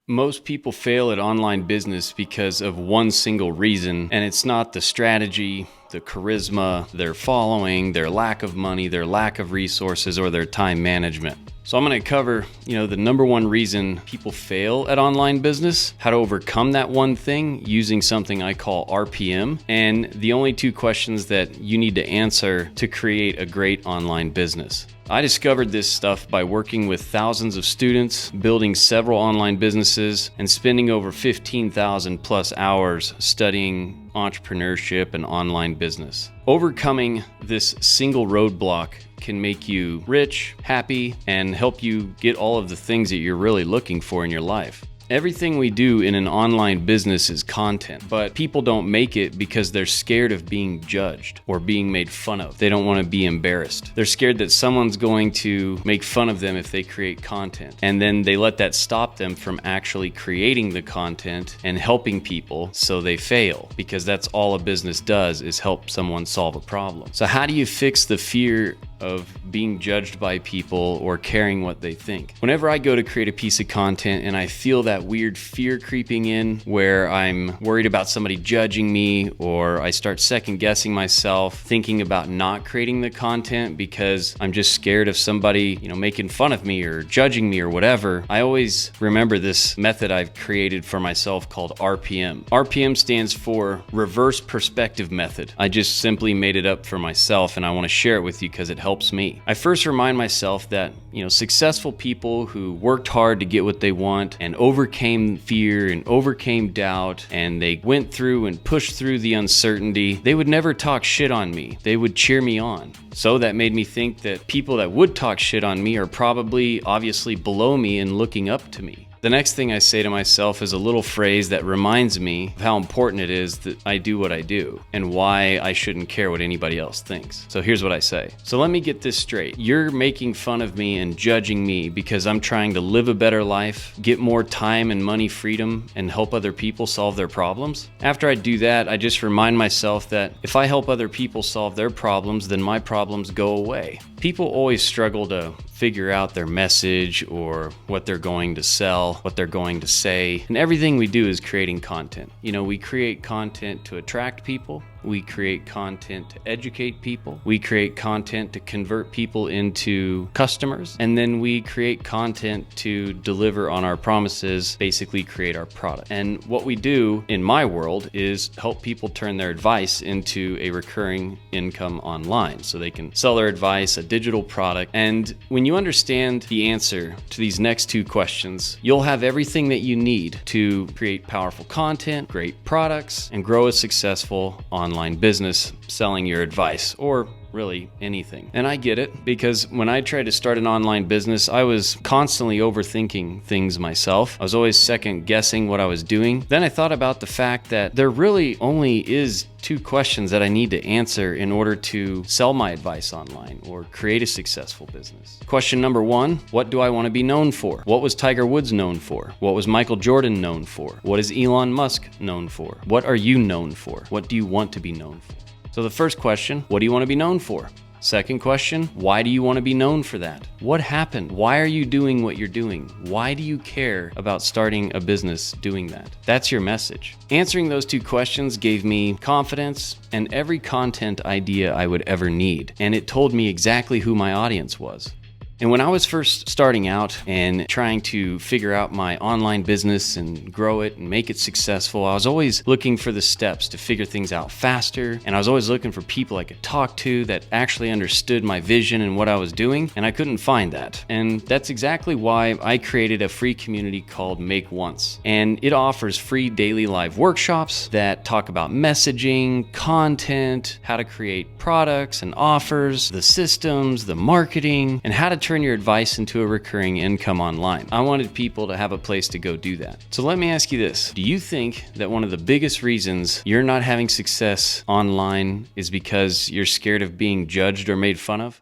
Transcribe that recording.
Most people fail at online business because of one single reason, and it's not the strategy, the charisma, their following, their lack of money, their lack of resources, or their time management. So I'm going to cover, the number one reason people fail at online business, how to overcome that one thing using something I call RPM, and the only two questions that you need to answer to create a great online business. I discovered this stuff by working with thousands of students, building several online businesses, and spending over 15,000 plus hours studying entrepreneurship and online business. Overcoming this single roadblock can make you rich, happy, and help you get all of the things that you're really looking for in your life. Everything we do in an online business is content, but people don't make it because they're scared of being judged or being made fun of. They don't want to be embarrassed. They're scared that someone's going to make fun of them if they create content. And then they let that stop them from actually creating the content and helping people, so they fail, because that's all a business does, is help someone solve a problem. So how do you fix the fear of being judged by people or caring what they think? Whenever I go to create a piece of content and I feel that weird fear creeping in where I'm worried about somebody judging me, or I start second guessing myself, thinking about not creating the content because I'm just scared of somebody, making fun of me or judging me or whatever, I always remember this method I've created for myself called RPM. RPM stands for Reverse Perspective Method. I just simply made it up for myself, and I want to share it with you because it helps me. I first remind myself that, successful people who worked hard to get what they want and overcame fear and overcame doubt, and they went through and pushed through the uncertainty, they would never talk shit on me. They would cheer me on. So that made me think that people that would talk shit on me are probably obviously below me and looking up to me. The next thing I say to myself is a little phrase that reminds me of how important it is that I do what I do and why I shouldn't care what anybody else thinks. So here's what I say. So let me get this straight. You're making fun of me and judging me because I'm trying to live a better life, get more time and money freedom, and help other people solve their problems? After I do that, I just remind myself that if I help other people solve their problems, then my problems go away. People always struggle to figure out their message or what they're going to sell, what they're going to say. And everything we do is creating content. We create content to attract people. We create content to educate people. We create content to convert people into customers. And then we create content to deliver on our promises, basically create our product. And what we do in my world is help people turn their advice into a recurring income online so they can sell their advice, a digital product. And when you understand the answer to these next two questions, you'll have everything that you need to create powerful content, great products, and grow a successful online business selling your advice, or really anything. And I get it, because when I tried to start an online business, I was constantly overthinking things myself. I was always second guessing what I was doing. Then I thought about the fact that there really only is two questions that I need to answer in order to sell my advice online or create a successful business. Question number one, what do I want to be known for? What was Tiger Woods known for? What was Michael Jordan known for? What is Elon Musk known for? What are you known for? What do you want to be known for? So the first question, what do you want to be known for? Second question, why do you want to be known for that? What happened? Why are you doing what you're doing? Why do you care about starting a business doing that? That's your message. Answering those two questions gave me confidence and every content idea I would ever need. And it told me exactly who my audience was. And when I was first starting out and trying to figure out my online business and grow it and make it successful, I was always looking for the steps to figure things out faster. And I was always looking for people I could talk to that actually understood my vision and what I was doing. And I couldn't find that. And that's exactly why I created a free community called Make Once. And it offers free daily live workshops that talk about messaging, content, how to create products and offers, the systems, the marketing, and how to turn your advice into a recurring income online. I wanted people to have a place to go do that. So let me ask you this. Do you think that one of the biggest reasons you're not having success online is because you're scared of being judged or made fun of?